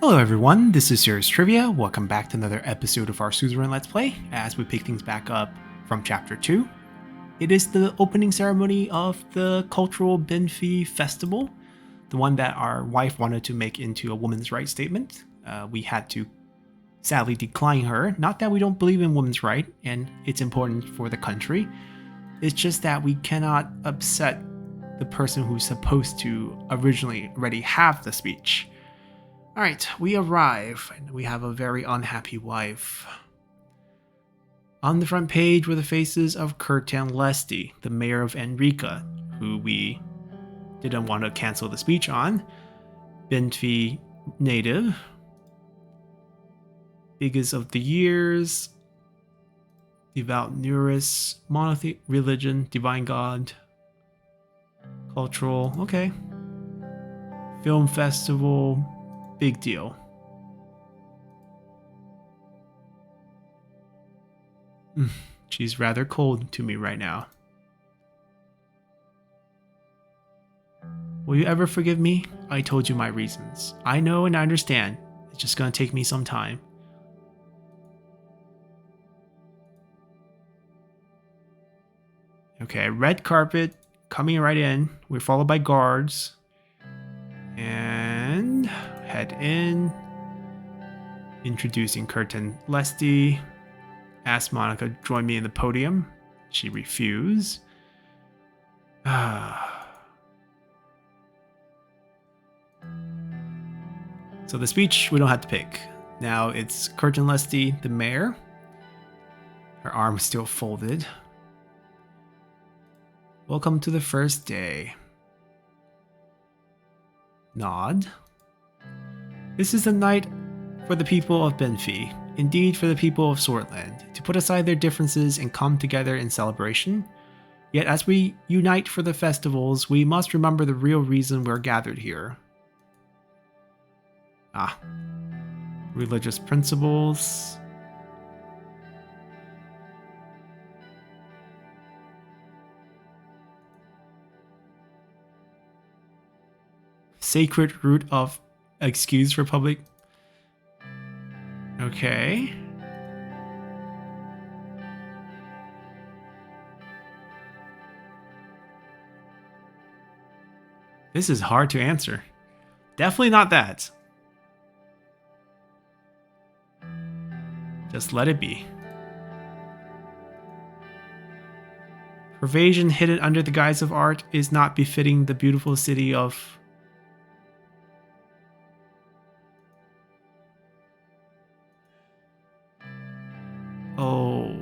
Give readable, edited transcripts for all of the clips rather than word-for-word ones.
Hello everyone, this is Serious Trivia. Welcome back to another episode of our Suzerain Let's Play as we pick things back up from Chapter 2. It is the opening ceremony of the cultural Benfi festival, the one that our wife wanted to make into a women's rights statement. We had to sadly decline her. Not that we don't believe in women's rights and it's important for the country. It's just that we cannot upset the person who's supposed to originally already have the speech. Alright, we arrive, and we have a very unhappy wife. On the front page were the faces of Kurt and Lesty, the mayor of Enrica, who we didn't want to cancel the speech on. Benfi native. Biggest of the years. Devout Neurus. Monotheistic religion. Divine God. Cultural. Okay. Film festival. Big deal. She's rather cold to me right now. Will you ever forgive me? I told you my reasons. I know and I understand. It's just gonna take me some time. Okay, red carpet coming right in. We're followed by guards. And head in. Introducing Kurt and Lesty. Asked Monica to join me in the podium. She refused. So the speech we don't have to pick. Now it's Kurt and Lesty, the mayor. Her arm still folded. Welcome to the first day. Nod. This is the night for the people of Benfi, indeed for the people of Sordland, to put aside their differences and come together in celebration. Yet as we unite for the festivals, we must remember the real reason we're gathered here. Religious principles. Sacred root of excuse for public. Okay. This is hard to answer. Definitely not that. Just let it be. Pervasion hidden under the guise of art is not befitting the beautiful city of... Oh,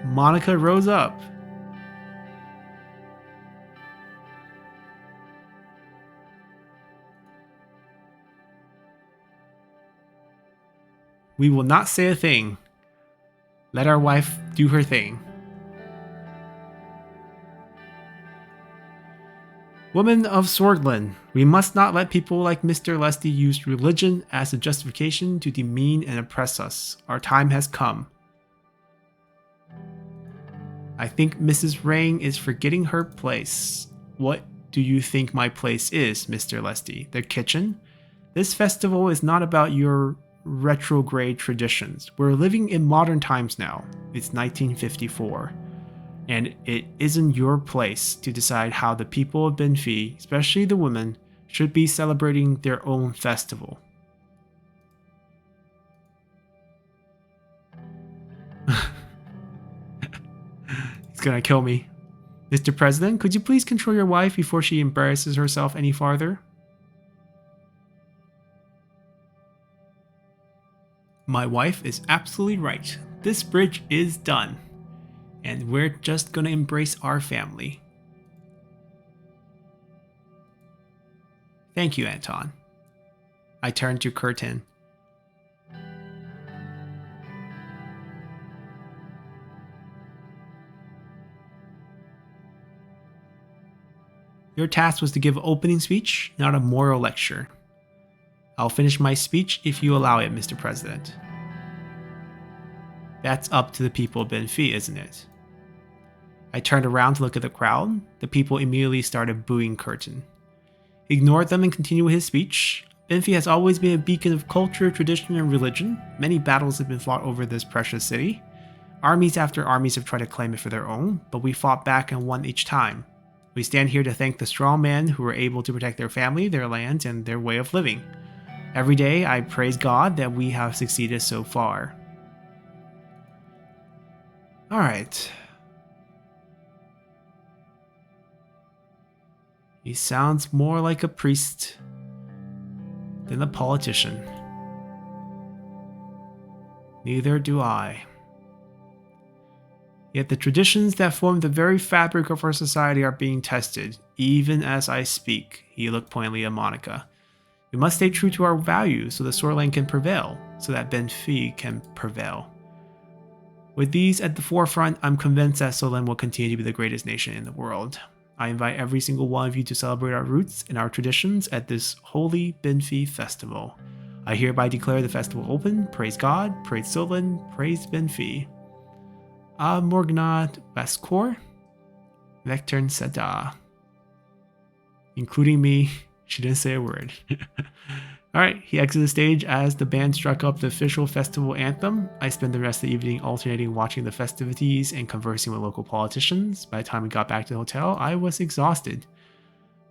Monica rose up. We will not say a thing. Let our wife do her thing. Women of Sordland, we must not let people like Mr. Lesty use religion as a justification to demean and oppress us. Our time has come. I think Mrs. Rayne is forgetting her place. What do you think my place is, Mr. Lesty? The kitchen? This festival is not about your retrograde traditions. We're living in modern times now. It's 1954. And it isn't your place to decide how the people of Benfi, especially the women, should be celebrating their own festival. He's gonna kill me. Mr. President, could you please control your wife before she embarrasses herself any farther? My wife is absolutely right. This bridge is done. And we're just gonna embrace our family. Thank you, Anton. I turned to Curtin. Your task was to give an opening speech, not a moral lecture. I'll finish my speech if you allow it, Mr. President. That's up to the people of Benfi, isn't it? I turned around to look at the crowd. The people immediately started booing Curtin. He ignored them and continued his speech. Benfi has always been a beacon of culture, tradition, and religion. Many battles have been fought over this precious city. Armies after armies have tried to claim it for their own, but we fought back and won each time. We stand here to thank the strong men who were able to protect their family, their land, and their way of living. Every day, I praise God that we have succeeded so far. Alright. He sounds more like a priest than a politician. Neither do I. Yet the traditions that form the very fabric of our society are being tested, even as I speak. He looked pointedly at Monica. We must stay true to our values so that Sordland can prevail, so that Benfi can prevail. With these at the forefront, I'm convinced that Sordland will continue to be the greatest nation in the world. I invite every single one of you to celebrate our roots and our traditions at this holy Benfi festival. I hereby declare the festival open. Praise God, praise Sordland, praise Benfi. Morgnat Baskor, Vectern Sada. Including me, she didn't say a word. Alright, he exited the stage as the band struck up the official festival anthem. I spent the rest of the evening alternating watching the festivities and conversing with local politicians. By the time we got back to the hotel, I was exhausted.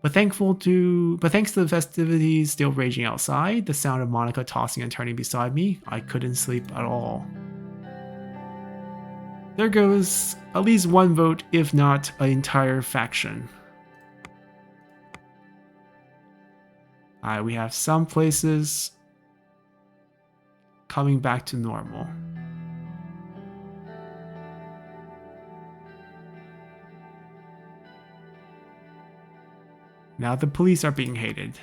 But thanks to the festivities still raging outside, the sound of Monica tossing and turning beside me, I couldn't sleep at all. There goes at least one vote, if not an entire faction. Alright, we have some places coming back to normal. Now the police are being hated.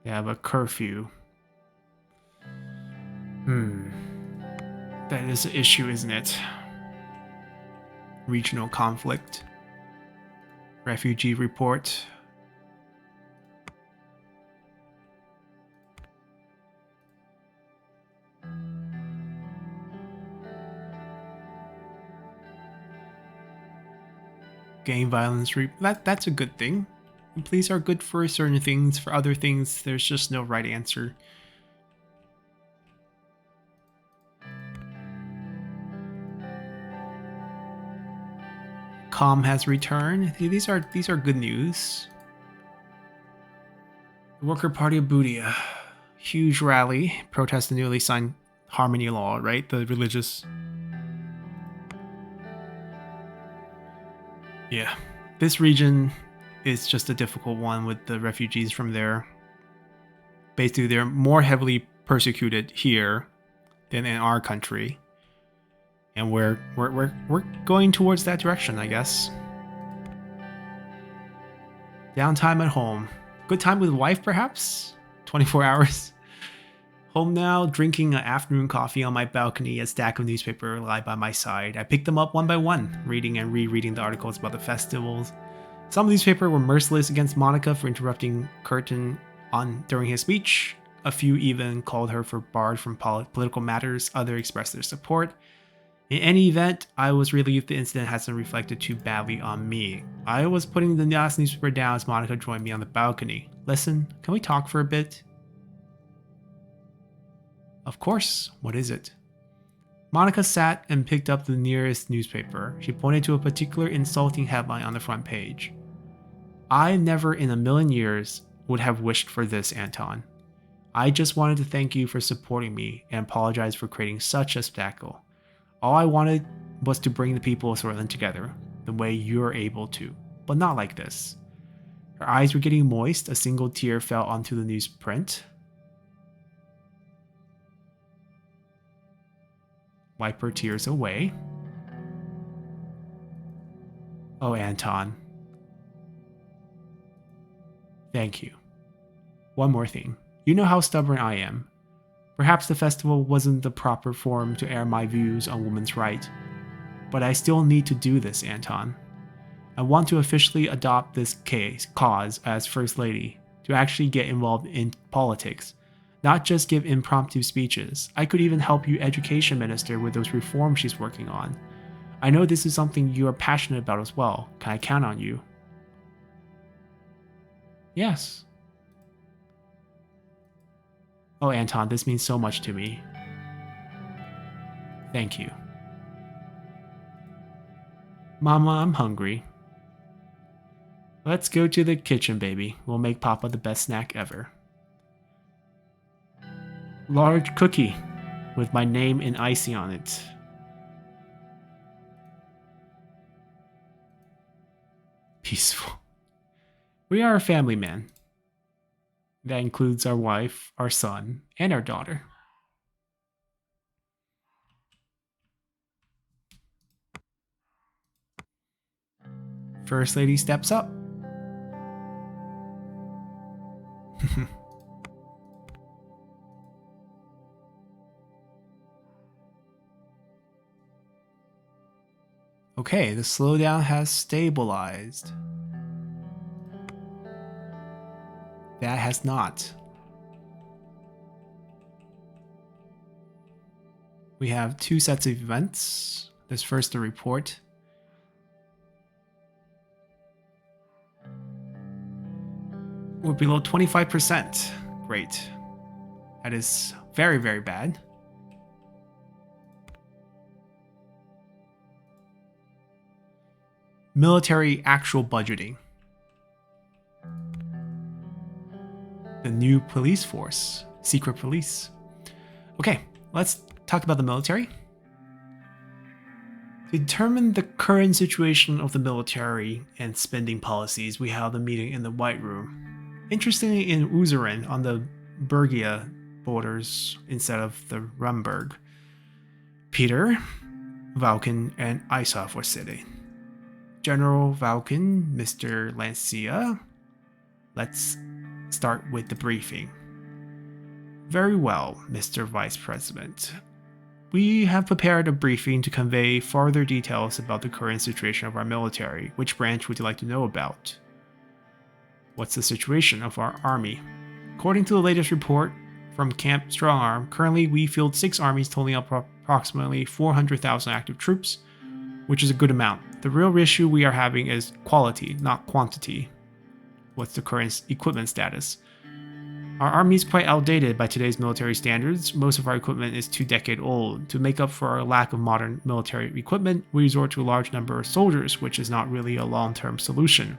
They have a curfew. That is an issue, isn't it? Regional conflict. Refugee report. Gang violence. That's a good thing. Police are good for certain things. For other things, there's just no right answer. Calm has returned. These are good news. The Worker Party of Budia. Huge rally. Protest the newly signed Harmony Law, right? The religious... Yeah. This region is just a difficult one with the refugees from there. Basically, they're more heavily persecuted here than in our country. And we're going towards that direction, I guess. Downtime at home. Good time with wife, perhaps? 24 hours. Home now, drinking an afternoon coffee on my balcony, a stack of newspaper lie by my side. I picked them up one by one, reading and rereading the articles about the festivals. Some of these papers were merciless against Monica for interrupting Curtin during his speech. A few even called her for barred from political matters. Others expressed their support. In any event, I was relieved the incident hasn't reflected too badly on me. I was putting the last newspaper down as Monica joined me on the balcony. Listen, can we talk for a bit? Of course, what is it? Monica sat and picked up the nearest newspaper. She pointed to a particular insulting headline on the front page. I never in a million years would have wished for this, Anton. I just wanted to thank you for supporting me and apologize for creating such a spectacle. All I wanted was to bring the people of Sordland together, the way you're able to, but not like this. Her eyes were getting moist, a single tear fell onto the newsprint. Wipe her tears away. Oh, Anton. Thank you. One more thing. You know how stubborn I am. Perhaps the festival wasn't the proper forum to air my views on women's rights, but I still need to do this, Anton. I want to officially adopt this cause as First Lady, to actually get involved in politics, not just give impromptu speeches. I could even help you Education Minister with those reforms she's working on. I know this is something you are passionate about as well. Can I count on you? Yes. Oh, Anton, this means so much to me. Thank you. Mama, I'm hungry. Let's go to the kitchen, baby. We'll make Papa the best snack ever. Large cookie with my name and icing on it. Peaceful. We are a family, man. That includes our wife, our son, and our daughter. First lady steps up. Okay, the slowdown has stabilized. That has not. We have two sets of events. There's first the report. We're below 25%. Great. That is very, very bad. Military actual budgeting. The new police force. Secret police. Okay, let's talk about the military. To determine the current situation of the military and spending policies, we held a meeting in the White Room. Interestingly, in Suzerain, on the Bergia borders instead of the Rumberg. Peter, Valken, and Isov were sitting. General Valken, Mr. Lancia, let's start with the briefing. Very well, Mr. Vice President. We have prepared a briefing to convey further details about the current situation of our military. Which branch would you like to know about? What's the situation of our army? According to the latest report from Camp Strongarm, currently we field 6 armies totaling up approximately 400,000 active troops, which is a good amount. The real issue we are having is quality, not quantity. What's the current equipment status? Our army is quite outdated by today's military standards. Most of our equipment is 2 decades old. To make up for our lack of modern military equipment, we resort to a large number of soldiers, which is not really a long-term solution.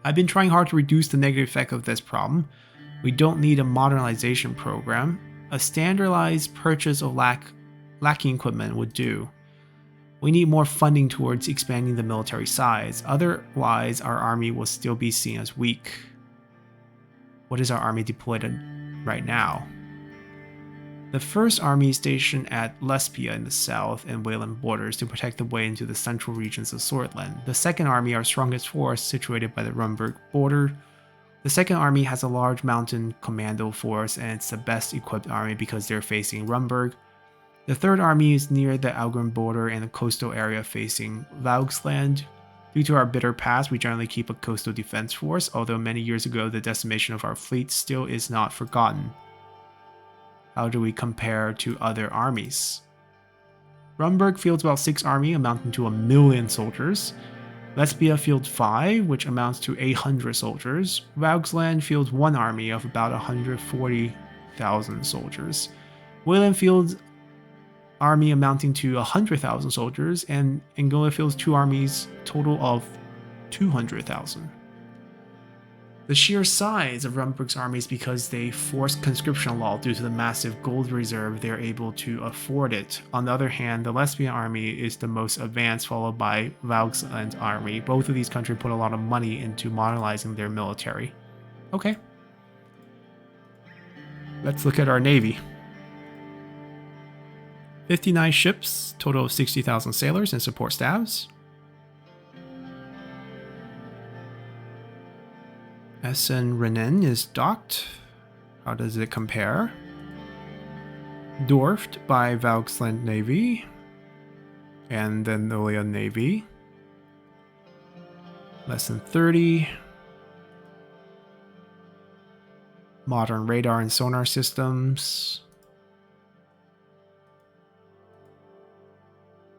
I've been trying hard to reduce the negative effect of this problem. We don't need a modernization program. A standardized purchase of lacking equipment would do. We need more funding towards expanding the military size. Otherwise, our army will still be seen as weak. What is our army deployed in right now? The first army is stationed at Lesbia in the south and Wayland borders to protect the way into the central regions of Sordland. The second army, our strongest force, situated by the Rumberg border. The second army has a large mountain commando force and it's the best equipped army because they're facing Rumberg. The third army is near the Algren border and the coastal area facing Vauxland. Due to our bitter past, we generally keep a coastal defense force, although many years ago the decimation of our fleet still is not forgotten. How do we compare to other armies? Rumberg fields about 6 army, amounting to 1 million soldiers. Lesbia fields 5, which amounts to 800 soldiers. Vauxland fields 1 army of about 140,000 soldiers. Wayland fields army amounting to 100,000 soldiers, and Angola fields 2 armies, total of 200,000. The sheer size of Rumberg's army is because they forced conscription law due to the massive gold reserve they are able to afford it. On the other hand, the Lesbian army is the most advanced, followed by Vauxland's army. Both of these countries put a lot of money into modernizing their military. Okay. Let's look at our navy. 59 ships, total of 60,000 sailors and support staffs. SN Rayne is docked. How does it compare? Dwarfed by Vauxland Navy and the Nolia Navy. Less than 30. Modern radar and sonar systems.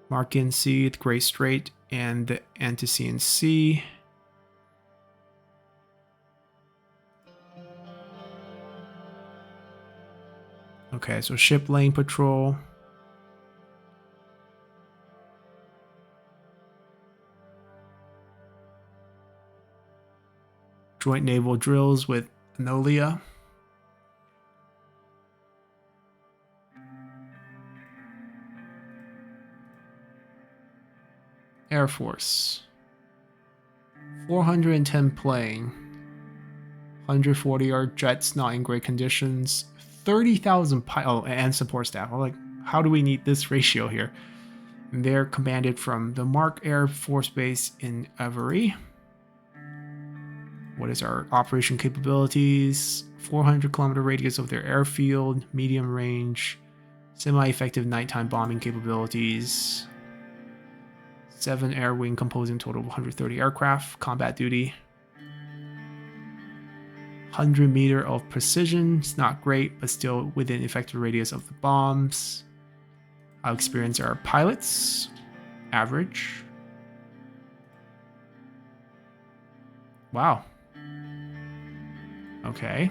Markin Sea, the Great Strait, and the Antician Sea. Okay, so ship lane patrol. Joint naval drills with Anolia. Air Force. 410 plane. 140 are jets not in great conditions. 30,000 and support staff. I'm like, how do we need this ratio here? And they're commanded from the Mark Air Force Base in Avery. What is our operation capabilities? 400 kilometer radius of their airfield, medium range, semi-effective nighttime bombing capabilities. 7 air wing composing total of 130 aircraft, combat duty. 100 meter of precision. It's not great, but still within effective radius of the bombs. How experienced are our pilots? Average. Wow. Okay.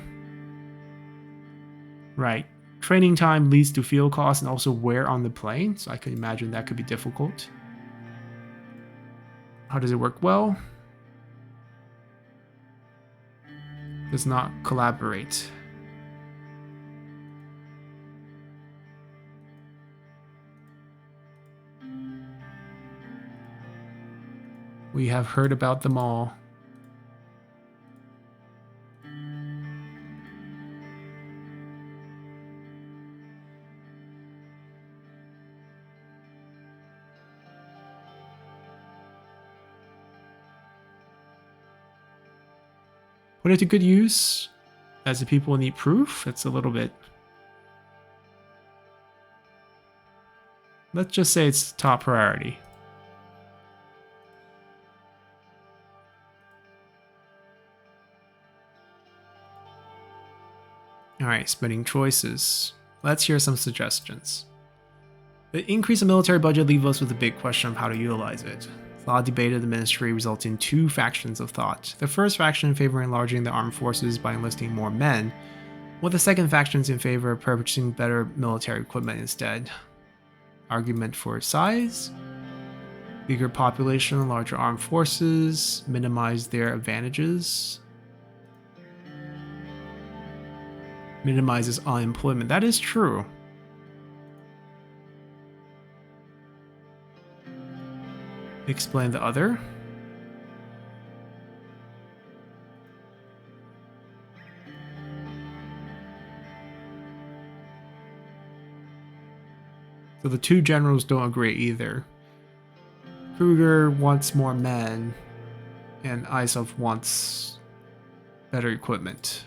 Right. Training time leads to fuel costs and also wear on the plane, so I could imagine that could be difficult. How does it work? Well, does not collaborate. We have heard about them all. Put it to good use, as the people need proof. It's a little bit... Let's just say it's top priority. Alright, spending choices. Let's hear some suggestions. The increase in military budget leaves us with a big question of how to utilize it. A lot of debate in the ministry results in 2 factions of thought. The first faction in favor of enlarging the armed forces by enlisting more men, while the second faction is in favor of purchasing better military equipment instead. Argument for size? Bigger population, larger armed forces, minimize their advantages. Minimizes unemployment. That is true. Explain the other. So the 2 generals don't agree either. Kruger wants more men, and Isov wants better equipment.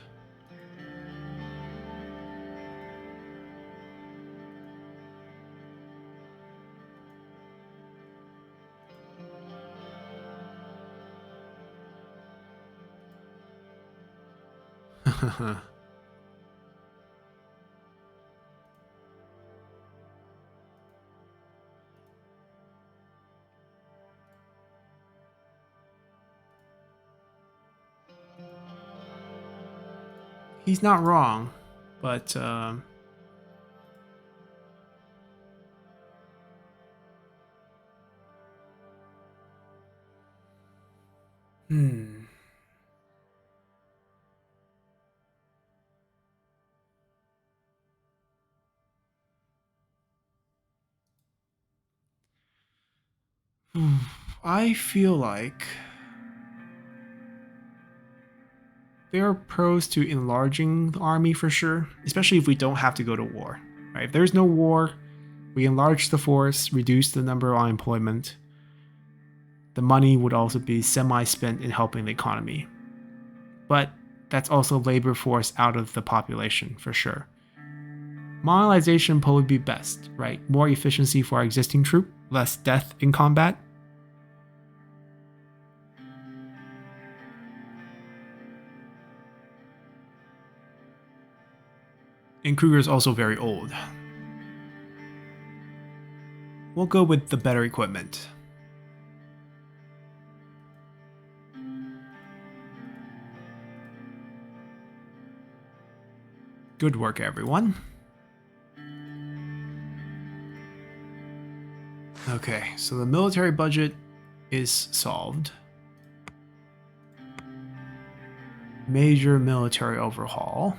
He's not wrong, but I feel like there are pros to enlarging the army for sure, especially if we don't have to go to war. Right? If there's no war, we enlarge the force, reduce the number of unemployment. The money would also be semi-spent in helping the economy. But that's also labor force out of the population for sure. Modernization would probably be best, right? More efficiency for our existing troop, less death in combat. And Kruger is also very old. We'll go with the better equipment. Good work, everyone. Okay, so the military budget is solved. Major military overhaul.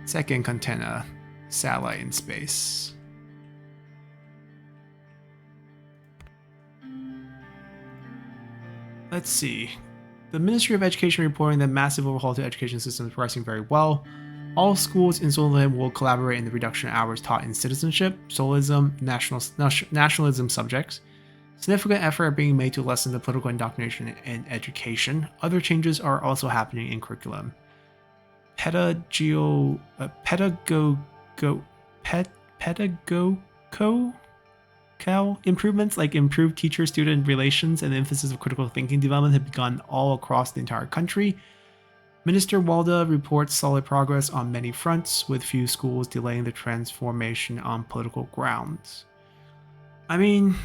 Second antenna satellite in space. Let's see. The Ministry of Education reporting that massive overhaul to the education system is progressing very well. All schools in Sordland will collaborate in the reduction of hours taught in citizenship, socialism, nationalism subjects. Significant effort are being made to lessen the political indoctrination in education. Other changes are also happening in curriculum. Pedagogical improvements like improved teacher-student relations and the emphasis of critical thinking development have begun all across the entire country. Minister Walda reports solid progress on many fronts, with few schools delaying the transformation on political grounds. I mean,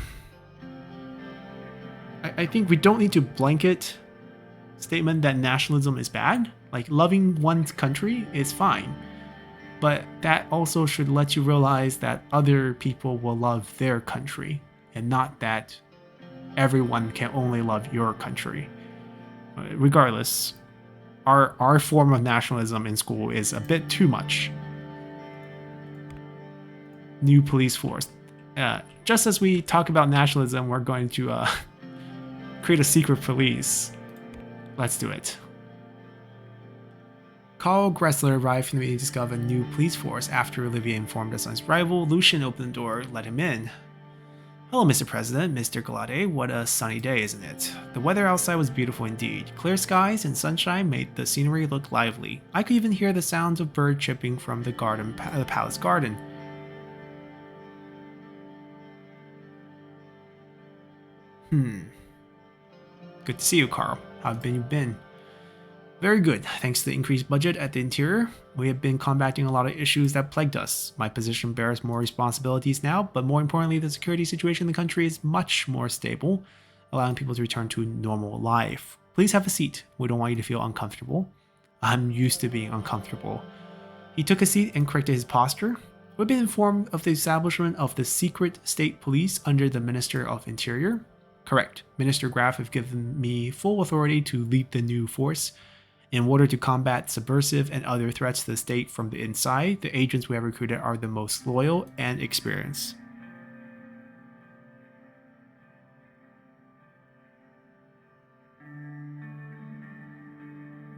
I think we don't need to blanket statement that nationalism is bad. Like, loving one's country is fine. But that also should let you realize that other people will love their country, and not that everyone can only love your country. Regardless, our form of nationalism in school is a bit too much. New police force. Just as we talk about nationalism, we're going to create a secret police. Let's do it. Carl Gressler arrived from the meeting to discover a new police force. After Olivier informed us on his arrival, Lucien opened the door, let him in. Hello, Mr. President, Mr. Galade. What a sunny day, isn't it? The weather outside was beautiful indeed. Clear skies and sunshine made the scenery look lively. I could even hear the sounds of bird chirping from the palace garden. Good to see you, Carl. How have you been? Very good. Thanks to the increased budget at the interior, we have been combating a lot of issues that plagued us. My position bears more responsibilities now, but more importantly, the security situation in the country is much more stable, allowing people to return to normal life. Please have a seat. We don't want you to feel uncomfortable. I'm used to being uncomfortable. He took a seat and corrected his posture. We've been informed of the establishment of the secret state police under the Minister of Interior. Correct. Minister Graf have given me full authority to lead the new force. In order to combat subversive and other threats to the state from the inside, the agents we have recruited are the most loyal and experienced.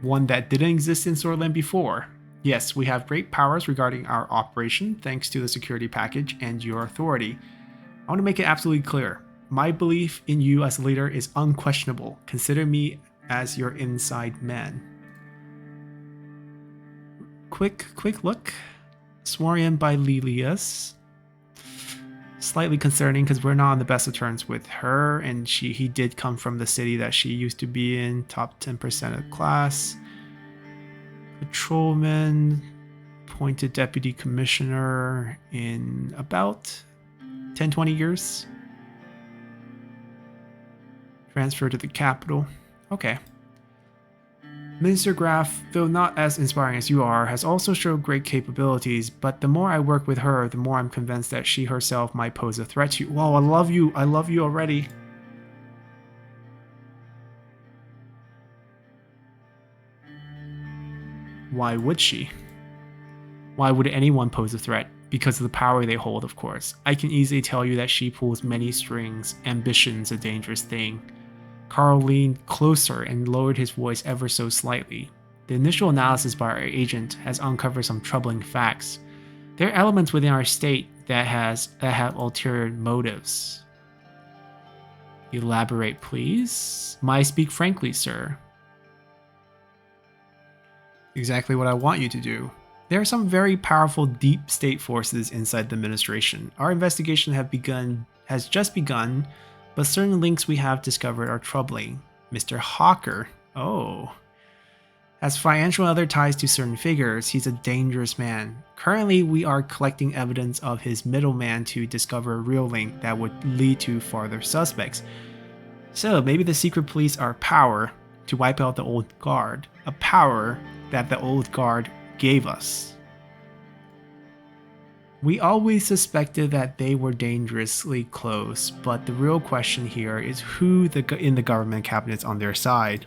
One that didn't exist in Sordland before. Yes, we have great powers regarding our operation thanks to the security package and your authority. I want to make it absolutely clear. My belief in you as a leader is unquestionable. Consider me as your inside man. Quick look. Sworn in by Lilius. Slightly concerning because we're not on the best of terms with her, and he did come from the city that she used to be in, top 10% of class. Patrolman, appointed deputy commissioner in about 10-20 years. Transfer to the capital. Okay. Minister Graf, though not as inspiring as you are, has also showed great capabilities, but the more I work with her, the more I'm convinced that she herself might pose a threat to you. Whoa, I love you already. Why would she? Why would anyone pose a threat? Because of the power they hold, of course. I can easily tell you that she pulls many strings. Ambition's a dangerous thing. Carl leaned closer and lowered his voice ever so slightly. The initial analysis by our agent has uncovered some troubling facts. There are elements within our state that have ulterior motives. Elaborate, please. May I speak frankly, sir? Exactly what I want you to do. There are some very powerful deep state forces inside the administration. Our investigation has just begun, but certain links we have discovered are troubling. Mr. Hawker, has financial and other ties to certain figures. He's a dangerous man. Currently, we are collecting evidence of his middleman to discover a real link that would lead to farther suspects. So maybe the secret police are power to wipe out the old guard, a power that the old guard gave us. We always suspected that they were dangerously close, but the real question here is who in the government cabinet's on their side.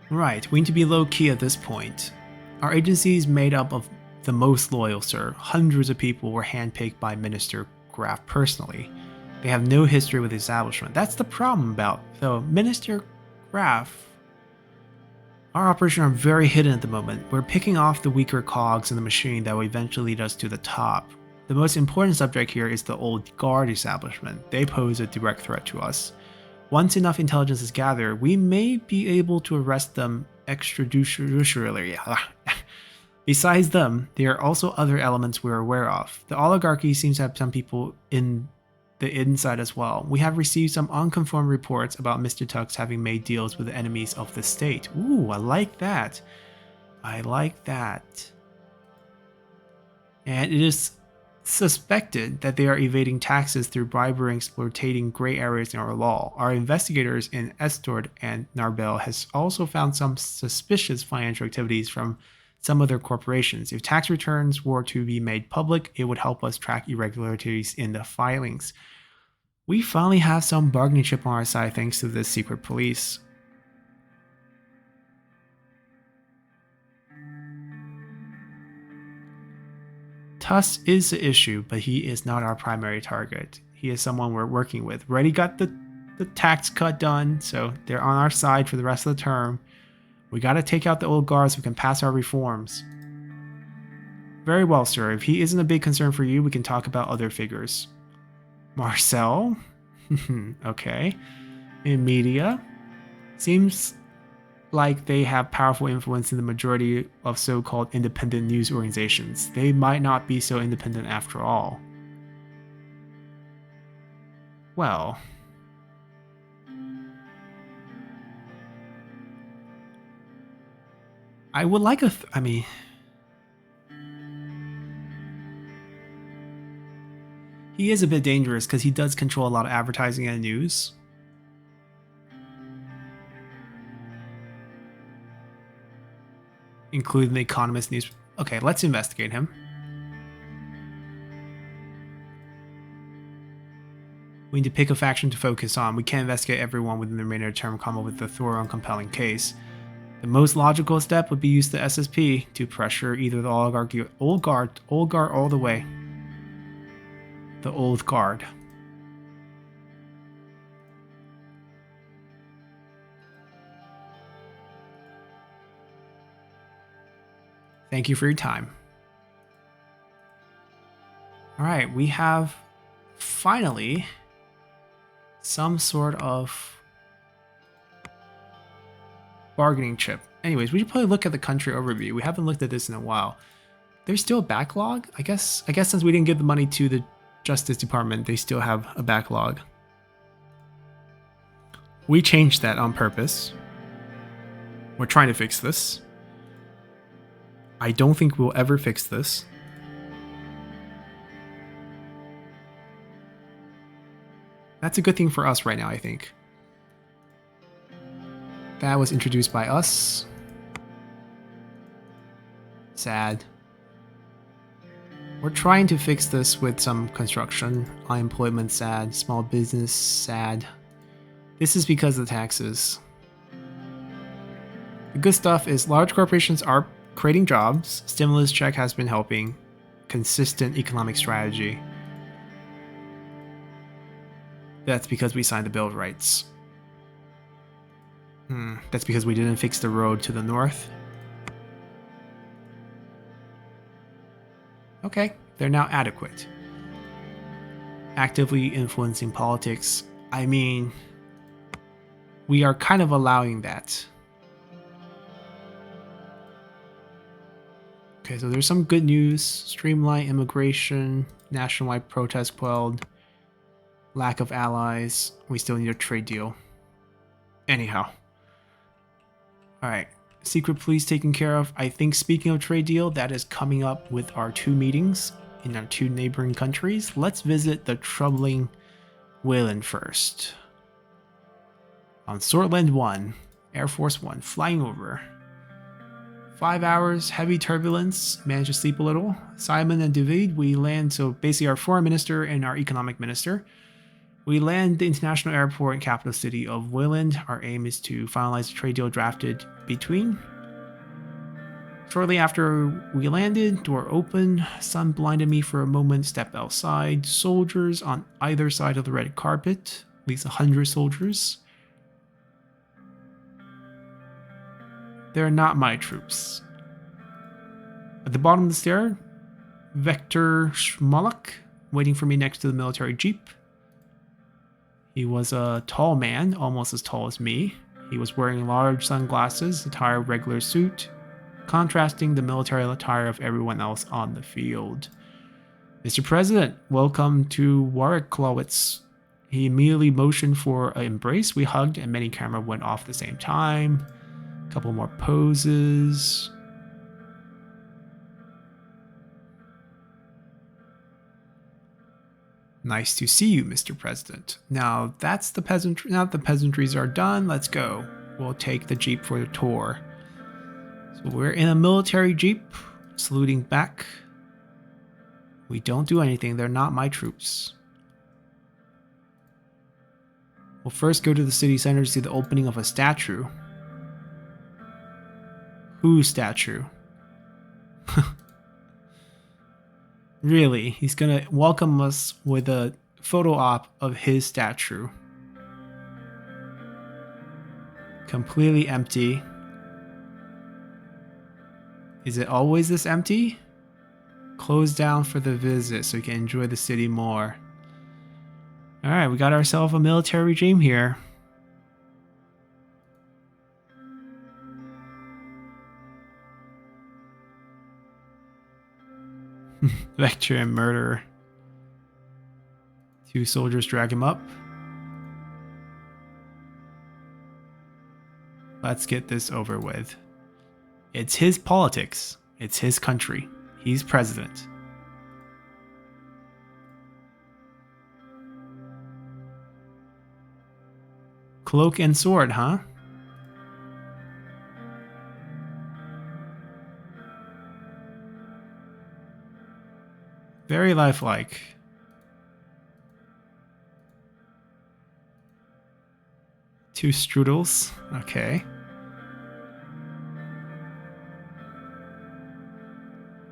Right, we need to be low-key at this point. Our agency is made up of the most loyal, sir. Hundreds of people were handpicked by Minister Graf personally. They have no history with the establishment. That's the problem about, though, Minister Graf. Our operations are very hidden at the moment. We're picking off the weaker cogs in the machine that will eventually lead us to the top. The most important subject here is the old guard establishment. They pose a direct threat to us. Once enough intelligence is gathered, we may be able to arrest them extrajudicially. Besides them, there are also other elements we're aware of. The oligarchy seems to have some people in the inside as well. We have received some unconfirmed reports about Mr. Tux having made deals with the enemies of the state. Ooh, I like that. I like that. And it is suspected that they are evading taxes through bribery and exploiting gray areas in our law. Our investigators in Estord and Narbel has also found some suspicious financial activities from some of their corporations. If tax returns were to be made public, it would help us track irregularities in the filings. We finally have some bargaining chip on our side thanks to this secret police. Tuss is the issue, but he is not our primary target. He is someone we're working with. We already got the tax cut done, so they're on our side for the rest of the term. We gotta take out the old guards so we can pass our reforms. Very well, sir. If he isn't a big concern for you, we can talk about other figures. Marcel? Okay. In media? Seems like they have powerful influence in the majority of so-called independent news organizations. They might not be so independent after all. Well, I would like I mean, he is a bit dangerous because he does control a lot of advertising and news. Including the Economist news. Okay, let's investigate him. We need to pick a faction to focus on. We can't investigate everyone within the remainder of the term, come up with a thorough and compelling case. The most logical step would be use the SSP to pressure either the oligarchy, old guard all the way. The old guard. Thank you for your time. Alright, we have finally some sort of bargaining chip. Anyways, we should probably look at the country overview. We haven't looked at this in a while. There's still a backlog? I guess since we didn't give the money to the Justice Department, they still have a backlog. We changed that on purpose. We're trying to fix this. I don't think we'll ever fix this. That's a good thing for us right now, I think. That was introduced by us. Sad. We're trying to fix this with some construction. Unemployment sad. Small business sad. This is because of the taxes. The good stuff is large corporations are creating jobs. Stimulus check has been helping. Consistent economic strategy. That's because we signed the Bill of Rights. That's because we didn't fix the road to the north. Okay, they're now adequate. Actively influencing politics. I mean, we are kind of allowing that. Okay, so there's some good news. Streamline immigration, nationwide protest quelled, lack of allies. We still need a trade deal. Anyhow. Alright, secret police taken care of. I think speaking of trade deal, that is coming up with our 2 meetings in our 2 neighboring countries. Let's visit the troubling Wayland first. On Sordland 1, Air Force 1, flying over. 5 hours, heavy turbulence, managed to sleep a little. Simon and David, we land, so basically our foreign minister and our economic minister. We land the international airport and capital city of Wayland. Our aim is to finalize the trade deal drafted between. Shortly after we landed, door open, sun blinded me for a moment, stepped outside. Soldiers on either side of the red carpet, at least 100 soldiers. They're not my troops. At the bottom of the stair, Vector Schmalak, waiting for me next to the military jeep. He was a tall man, almost as tall as me. He was wearing large sunglasses, attire regular suit, contrasting the military attire of everyone else on the field. Mr. President, welcome to Warwick-Klowitz. He immediately motioned for an embrace. We hugged and many cameras went off at the same time. A couple more poses. Nice to see you, Mr. President. Now that's the peasantry. Now the peasantries are done. Let's go. We'll take the jeep for the tour. So we're in a military jeep, saluting back. We don't do anything. They're not my troops. We'll first go to the city center to see the opening of a statue. Whose statue? Really, he's gonna welcome us with a photo op of his statue. Completely empty. Is it always this empty? Closed down for the visit so you can enjoy the city more. Alright, we got ourselves a military regime here. Vector and murderer. 2 soldiers drag him up. Let's get this over with. It's his politics. It's his country. He's president. Cloak and sword, huh? Very lifelike. Two strudels. Okay.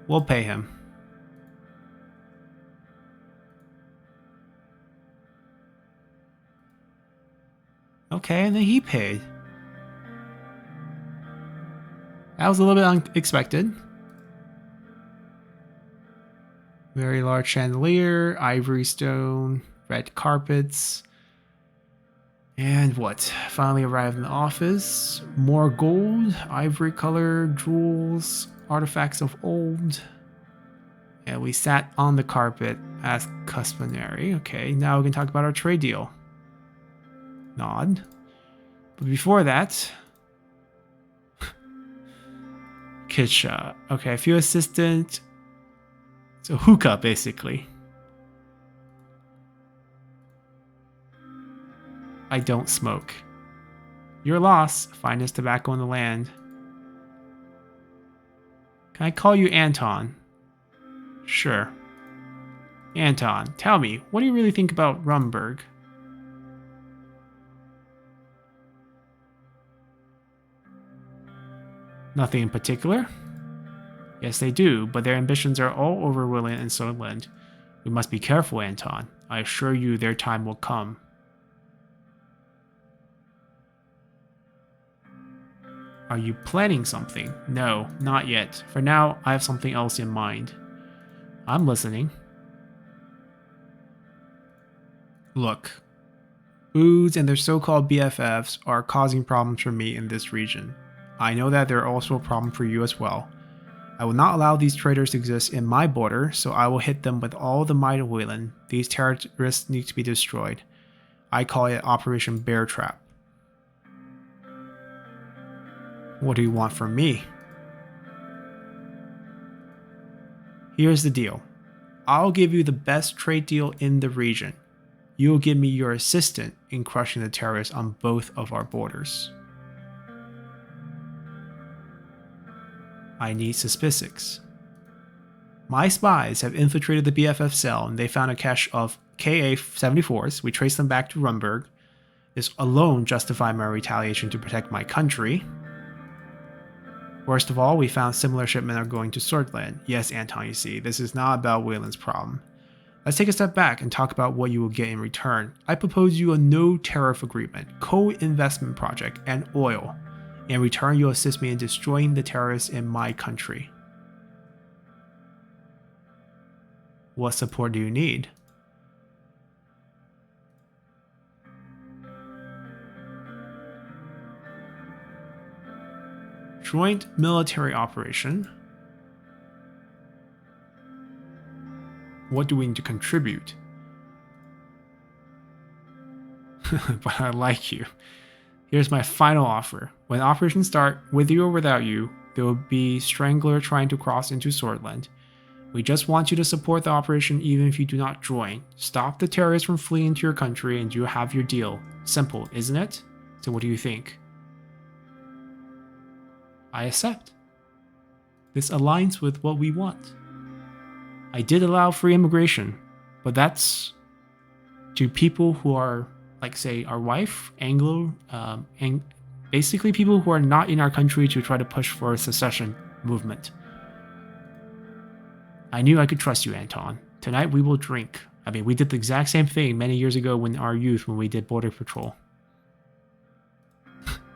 We'll pay him. Okay, and then he paid. That was a little bit unexpected. Very large chandelier, ivory stone, red carpets. And what? Finally arrived in the office. More gold, ivory color, jewels, artifacts of old. And we sat on the carpet as customary. Okay, now we can talk about our trade deal. Nod. But before that... kid shot. Okay, a few assistant. So hookah, basically. I don't smoke. Your loss. Finest tobacco in the land. Can I call you Anton? Sure. Anton, tell me, what do you really think about Rumberg? Nothing in particular? Yes, they do, but their ambitions are all over William and Sordland. We must be careful, Anton. I assure you their time will come. Are you planning something? No, not yet. For now, I have something else in mind. I'm listening. Look, Oods and their so-called BFFs are causing problems for me in this region. I know that they're also a problem for you as well. I will not allow these traitors to exist in my border, so I will hit them with all the might of Wayland. These terrorists need to be destroyed. I call it Operation Bear Trap. What do you want from me? Here's the deal. I'll give you the best trade deal in the region. You'll give me your assistant in crushing the terrorists on both of our borders. I need specifics. My spies have infiltrated the BFF cell and they found a cache of KA-74s. We traced them back to Rumberg. This alone justified my retaliation to protect my country. Worst of all, we found similar shipment are going to Sordland. Yes, Anton, you see, this is not about Wayland's problem. Let's take a step back and talk about what you will get in return. I propose you a no-tariff agreement, co-investment project, and oil. In return, you'll assist me in destroying the terrorists in my country. What support do you need? Joint military operation. What do we need to contribute? But I like you. Here's my final offer. When operations start, with you or without you, there will be Strangler trying to cross into Sordland. We just want you to support the operation even if you do not join. Stop the terrorists from fleeing to your country and you have your deal. Simple, isn't it? So what do you think? I accept. This aligns with what we want. I did allow free immigration, but that's to people who are, like, say, our wife, Anglo, and basically people who are not in our country to try to push for a secession movement. I knew I could trust you, Anton. Tonight we will drink. I mean, we did the exact same thing many years ago when our youth when we did border patrol.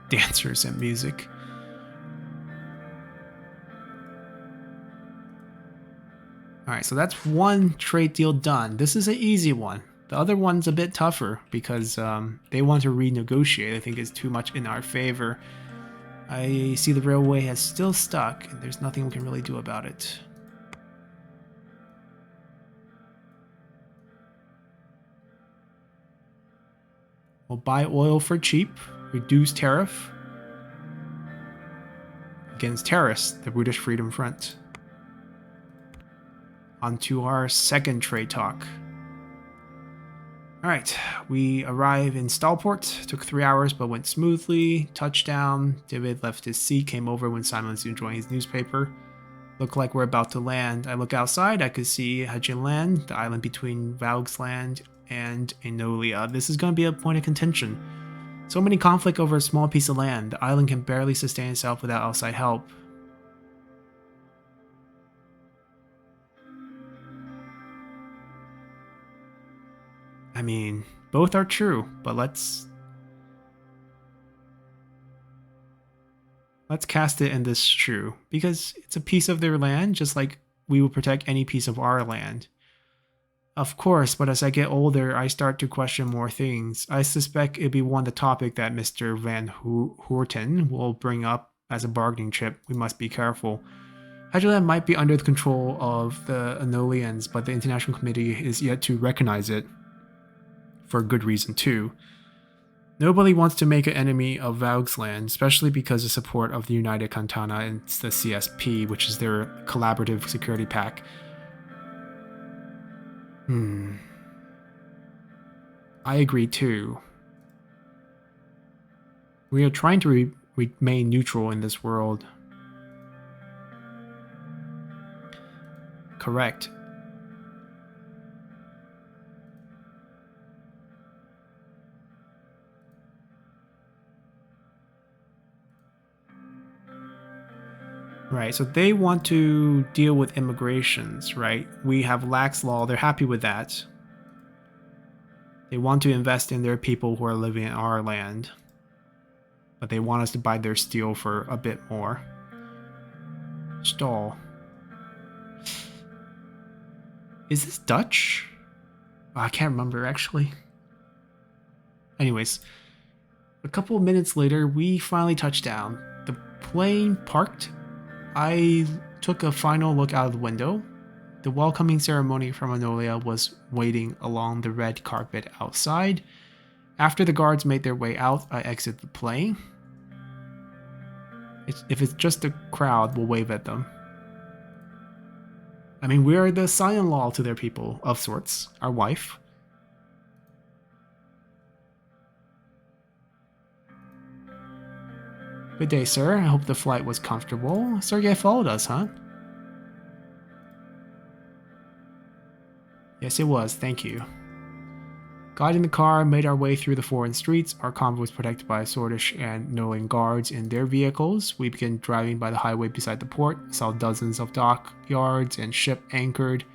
Dancers and music. Alright, so that's one trade deal done. This is an easy one. The other one's a bit tougher because they want to renegotiate. I think it's too much in our favor. I see the railway has still stuck and there's nothing we can really do about it. We'll buy oil for cheap, reduce tariff against terrorists, the British Freedom Front. On to our second trade talk. Alright, we arrive in Stallport. Took 3 hours but went smoothly. Touchdown. David left his seat, came over when Simon was enjoying his newspaper. Looked like we're about to land. I look outside, I could see Hudgenland, the island between Vauxland and Enolia. This is going to be a point of contention. So many conflict over a small piece of land. The island can barely sustain itself without outside help. I mean, both are true, but let's cast it in this shoe, because it's a piece of their land, just like we would protect any piece of our land. Of course, but as I get older, I start to question more things. I suspect it'll be one the topic that Mr. Van Hoorten will bring up as a bargaining chip. We must be careful. Hydroland might be under the control of the Enolians, but the International Committee is yet to recognize it. For a good reason too. Nobody wants to make an enemy of Vauxland, especially because of support of the United Cantana and the CSP, which is their collaborative security pack. I agree too. We are trying to remain neutral in this world. Correct. Right, so they want to deal with immigrations, right? We have lax law, they're happy with that. They want to invest in their people who are living in our land. But they want us to buy their steel for a bit more. Stall. Is this Dutch? Oh, I can't remember, actually. Anyways, a couple of minutes later, we finally touched down. The plane parked. I took a final look out of the window. The welcoming ceremony from Enolia was waiting along the red carpet outside. After the guards made their way out, I exited the plane. If it's just a crowd, we'll wave at them. I mean, we are the son-in-law to their people, of sorts. Our wife. Good day, sir. I hope the flight was comfortable. Sergei followed us, huh? Yes, it was. Thank you. Got in the car, made our way through the foreign streets. Our convoy was protected by Sordish and Nolan guards in their vehicles. We began driving by the highway beside the port, saw dozens of dockyards and ship anchored.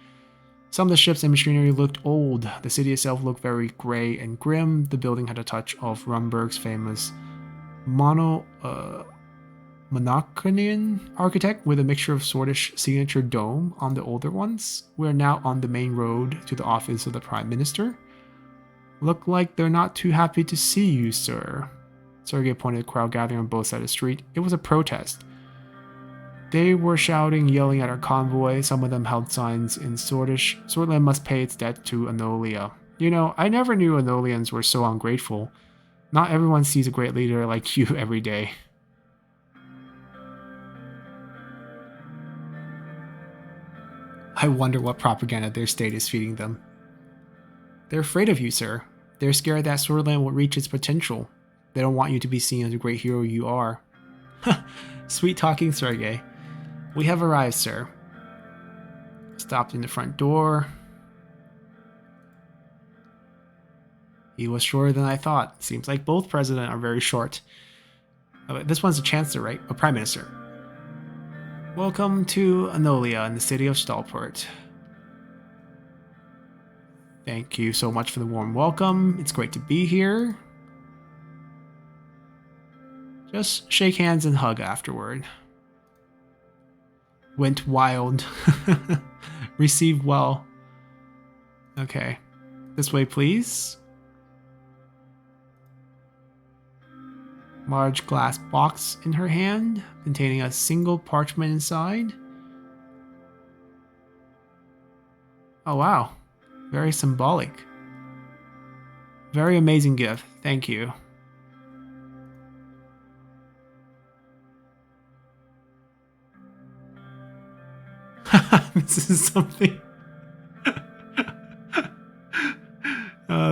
Some of the ships and machinery looked old. The city itself looked very gray and grim. The building had a touch of Rumberg's famous Monaconian architect with a mixture of Sordish signature dome on the older ones. We are now on the main road to the office of the Prime Minister. Look like they're not too happy to see you, sir. Sergei pointed at the crowd gathering on both sides of the street. It was a protest. They were shouting, yelling at our convoy. Some of them held signs in Sordish. Sordland must pay its debt to Enolia. You know, I never knew Enolians were so ungrateful. Not everyone sees a great leader like you every day. I wonder what propaganda their state is feeding them. They're afraid of you, sir. They're scared that Sordland will reach its potential. They don't want you to be seen as the great hero you are. Sweet talking, Sergei. We have arrived, sir. Stopped in the front door. He was shorter than I thought. Seems like both presidents are very short. Oh, this one's a chancellor, right? A prime minister. Welcome to Enolia in the city of Stalport. Thank you so much for the warm welcome. It's great to be here. Just shake hands and hug afterward. Went wild. Received well. Okay. This way, please. Large glass box in her hand, containing a single parchment inside. Oh, wow. Very symbolic. Very amazing gift. Thank you. This is something.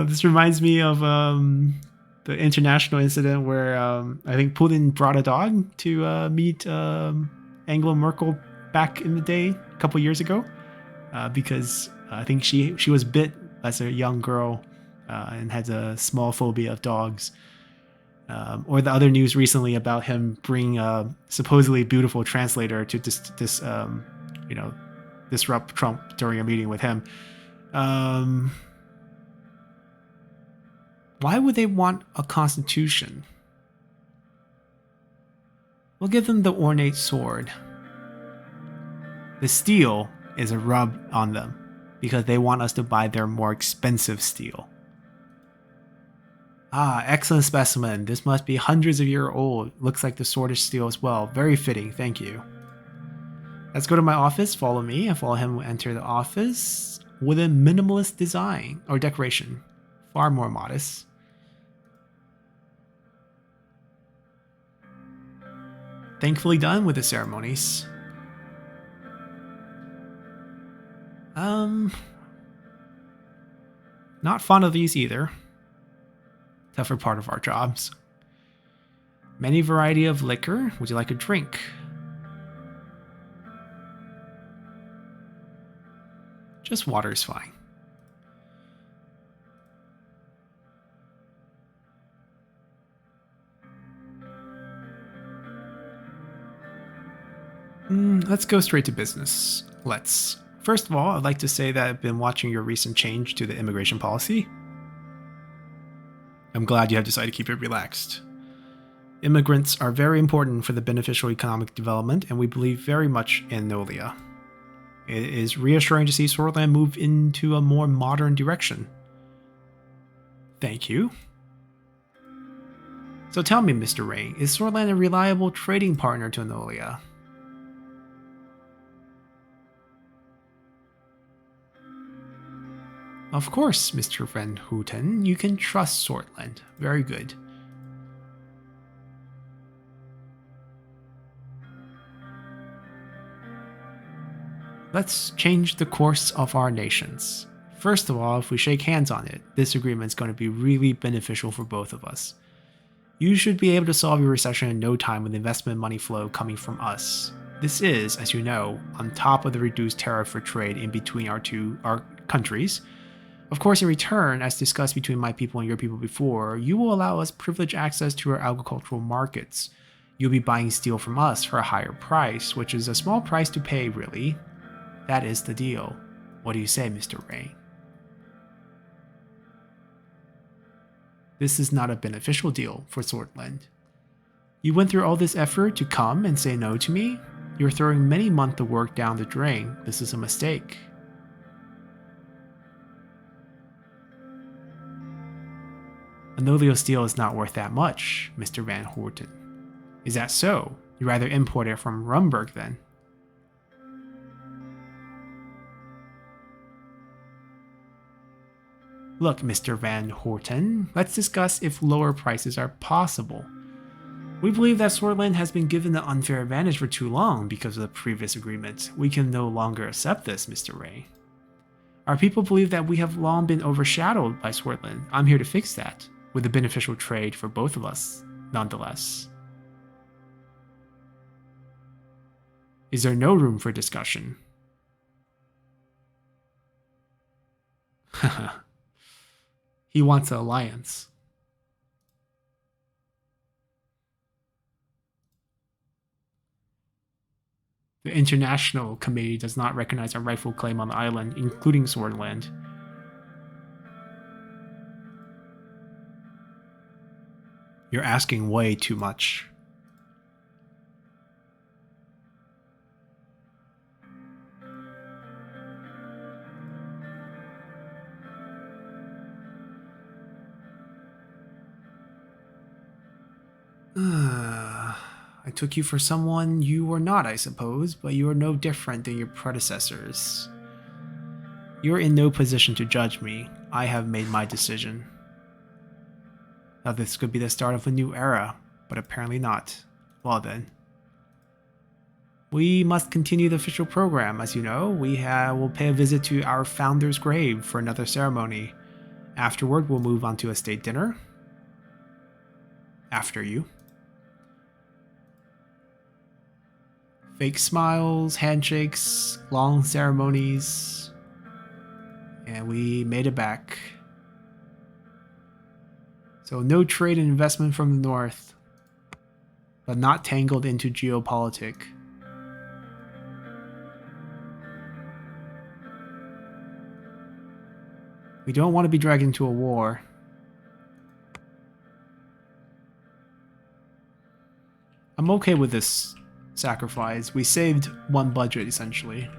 This reminds me of the international incident where I think Putin brought a dog to meet Angela Merkel back in the day, a couple years ago, because I think she was bit as a young girl and had a small phobia of dogs. Or the other news recently about him bringing a supposedly beautiful translator to disrupt Trump during a meeting with him. Why would they want a constitution? We'll give them the ornate sword. The steel is a rub on them because they want us to buy their more expensive steel. Ah, excellent specimen. This must be hundreds of years old. Looks like the Sordish steel as well. Very fitting, thank you. Let's go to my office. Follow me. I follow him. Enter the office with a minimalist design or decoration. Far more modest. Thankfully done with the ceremonies. Not fond of these either. Tougher part of our jobs. Many variety of liquor. Would you like a drink? Just water is fine. Let's go straight to business. Let's. First of all, I'd like to say that I've been watching your recent change to the immigration policy. I'm glad you have decided to keep it relaxed. Immigrants are very important for the beneficial economic development, and we believe very much in Nolia. It is reassuring to see Sordland move into a more modern direction. Thank you. So tell me, Mr. Rayne, is Sordland a reliable trading partner to Nolia? Of course, Mr. Van Houten, you can trust Sordland. Very good. let's change the course of our nations. First of all, if we shake hands on it, this agreement is going to be really beneficial for both of us. You should be able to solve your recession in no time with investment money flow coming from us. This is, as you know, on top of the reduced tariff for trade in between our countries. Of course, in return, as discussed between my people and your people before, you will allow us privileged access to our agricultural markets. You'll be buying steel from us for a higher price, which is a small price to pay, really. That is the deal. What do you say, Mr. Rayne? This is not a beneficial deal for Sordland. You went through all this effort to come and say no to me? You're throwing many months of work down the drain. This is a mistake. Anolio steel is not worth that much, Mr. Van Horten. Is that so? You'd rather import it from Rumburg then? Look, Mr. Van Horten, let's discuss if lower prices are possible. We believe that Sordland has been given an unfair advantage for too long because of the previous agreement. We can no longer accept this, Mr. Rayne. Our people believe that we have long been overshadowed by Sordland. I'm here to fix that, with a beneficial trade for both of us, nonetheless. Is there no room for discussion? Haha. He wants an alliance. The International Committee does not recognize our rightful claim on the island, including Sordland. You're asking way too much. I took you for someone you were not, I suppose, but you are no different than your predecessors. You're in no position to judge me. I have made my decision. Now this could be the start of a new era, but apparently not. Well then. We must continue the official program. As you know, will pay a visit to our founder's grave for another ceremony. Afterward, we'll move on to a state dinner. After you. Fake smiles, handshakes, long ceremonies. And we made it back. So no trade and investment from the north, but not tangled into geopolitics. We don't want to be dragged into a war. I'm okay with this sacrifice. We saved one budget, essentially.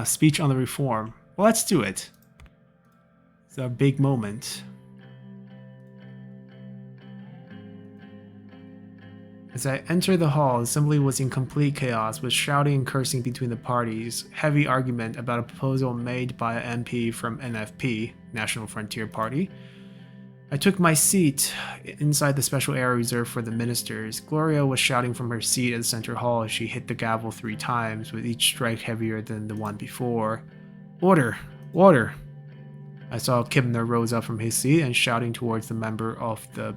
Speech on the reform. Well, let's do it. It's a big moment. As I entered the hall, the assembly was in complete chaos, with shouting and cursing between the parties, heavy argument about a proposal made by an MP from NFP, National Frontier Party. I took my seat inside the special area reserved for the ministers. Gloria was shouting from her seat at the center hall as she hit the gavel 3 times, with each strike heavier than the one before. Order! Order! I saw Kibner rose up from his seat and shouting towards the member of the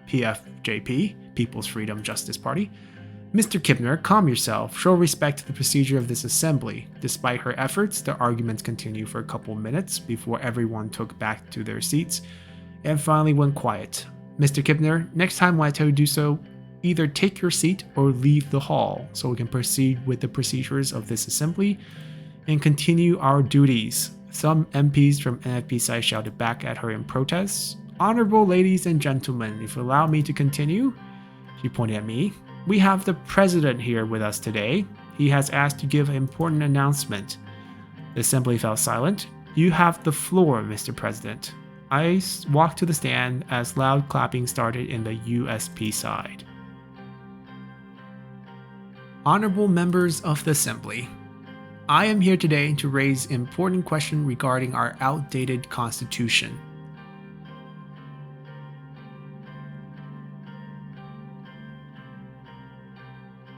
PFJP, People's Freedom Justice Party. Mr. Kibner, calm yourself. Show respect to the procedure of this assembly. Despite her efforts, the arguments continued for a couple minutes before everyone took back to their seats and finally went quiet. Mr. Kibner, next time when I tell you to do so, either take your seat or leave the hall so we can proceed with the procedures of this assembly and continue our duties. Some MPs from NFP side shouted back at her in protest. Honorable ladies and gentlemen, if you allow me to continue, she pointed at me. We have the president here with us today. He has asked to give an important announcement. The assembly fell silent. You have the floor, Mr. President. I walked to the stand as loud clapping started in the USP side. Honorable members of the assembly, I am here today to raise an important question regarding our outdated constitution.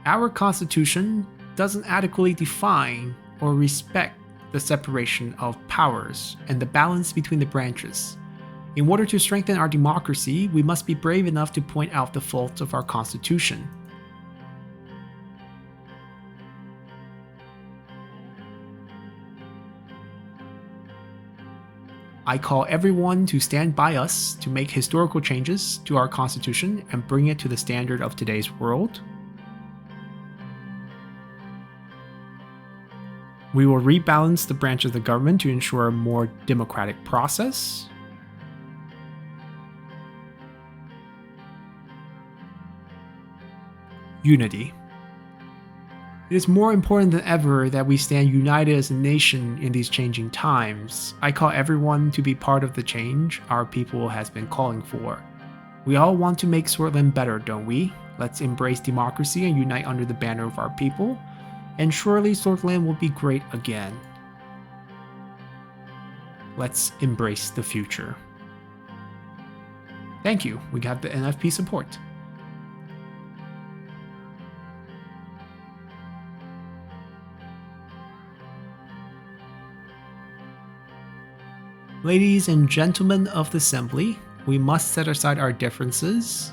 Our constitution doesn't adequately define or respect the separation of powers and the balance between the branches. In order to strengthen our democracy, we must be brave enough to point out the faults of our constitution. I call everyone to stand by us to make historical changes to our constitution and bring it to the standard of today's world. We will rebalance the branches of the government to ensure a more democratic process. Unity. It is more important than ever that we stand united as a nation in these changing times. I call everyone to be part of the change our people has been calling for. We all want to make Sordland better, don't we? Let's embrace democracy and unite under the banner of our people, and surely Sordland will be great again. Let's embrace the future. Thank you, we got the NFP support. Ladies and gentlemen of the Assembly, we must set aside our differences.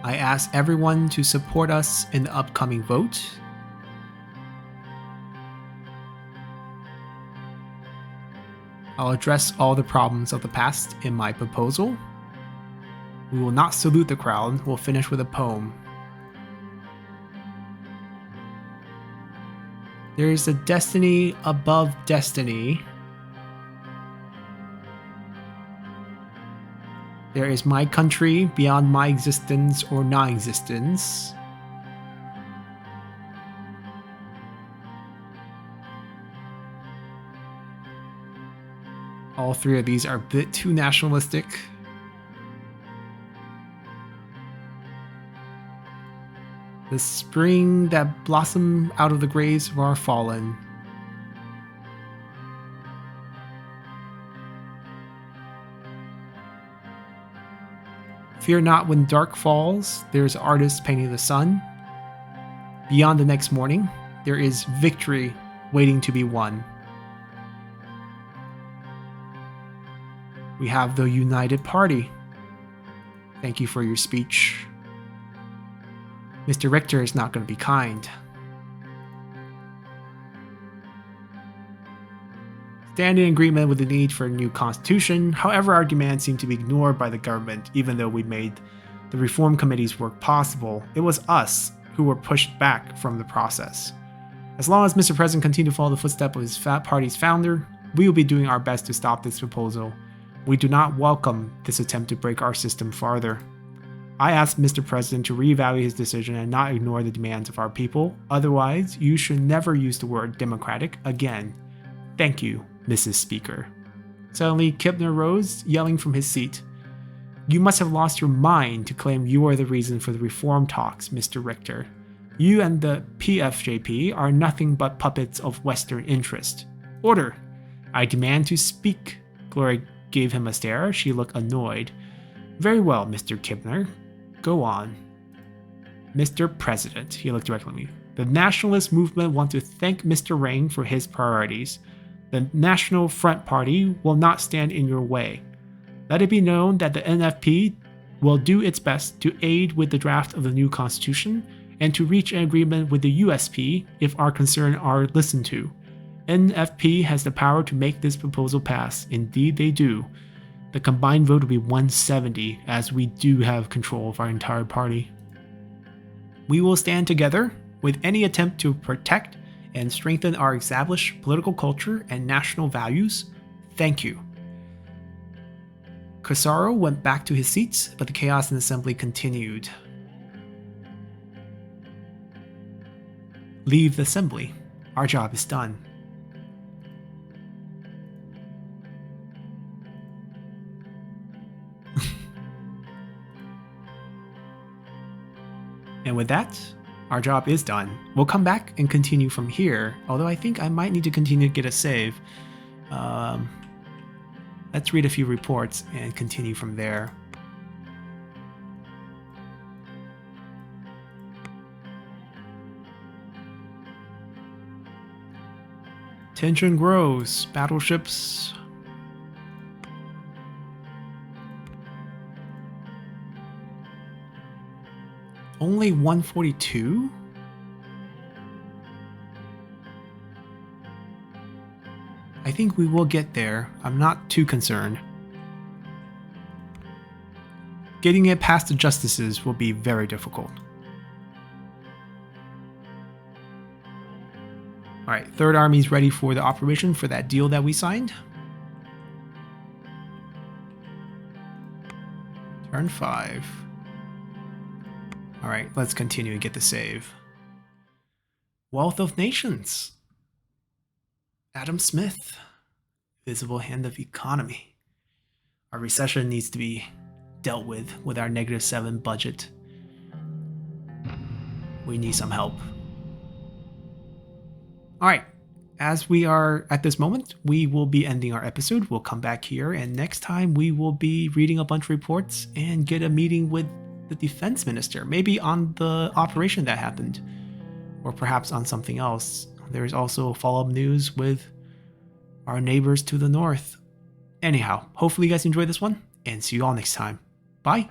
I ask everyone to support us in the upcoming vote. I'll address all the problems of the past in my proposal. We will not salute the crowd, we'll finish with a poem. There is a destiny above destiny. There is my country beyond my existence or non-existence. All three of these are a bit too nationalistic. The spring that blossomed out of the graves of our fallen. Fear not when dark falls, there is artist painting the sun. Beyond the next morning, there is victory waiting to be won. We have the United Party. Thank you for your speech. Mr. Richter is not going to be kind. Stand in agreement with the need for a new constitution. However, our demands seem to be ignored by the government, even though we made the reform committee's work possible. It was us who were pushed back from the process. As long as Mr. President continues to follow the footsteps of his party's founder, we will be doing our best to stop this proposal. We do not welcome this attempt to break our system farther. I ask Mr. President to reevaluate his decision and not ignore the demands of our people. Otherwise, you should never use the word democratic again. Thank you, Mrs. Speaker. Suddenly, Kipner rose, yelling from his seat. You must have lost your mind to claim you are the reason for the reform talks, Mr. Richter. You and the PFJP are nothing but puppets of Western interest. Order! I demand to speak. Gloria gave him a stare. She looked annoyed. Very well, Mr. Kipner. Go on. Mr. President, he looked directly at me. The nationalist movement want to thank Mr. Rayne for his priorities. The National Front Party will not stand in your way. Let it be known that the NFP will do its best to aid with the draft of the new constitution and to reach an agreement with the USP if our concerns are listened to. NFP has the power to make this proposal pass. Indeed they do. The combined vote will be 170, as we do have control of our entire party. We will stand together with any attempt to protect and strengthen our established political culture and national values. Thank you. Casaro went back to his seats, but the chaos in the assembly continued. Leave the assembly. Our job is done. And with that, our job is done. We'll come back and continue from here, although I think I might need to continue to get a save. Let's read a few reports and continue from there. Tension grows. Battleships. Only 142? I think we will get there. I'm not too concerned. Getting it past the justices will be very difficult. Alright, Third Army's ready for the operation for that deal that we signed. Turn 5. Alright, let's continue and get the save. Wealth of Nations. Adam Smith. Visible hand of economy. Our recession needs to be dealt with our -7 budget. We need some help. Alright, as we are at this moment, we will be ending our episode. We'll come back here, and next time we will be reading a bunch of reports and get a meeting with the defense minister, maybe on the operation that happened, or perhaps on something else. There's also follow-up news with our neighbors to the north. Anyhow, hopefully you guys enjoyed this one, and see you all next time. Bye!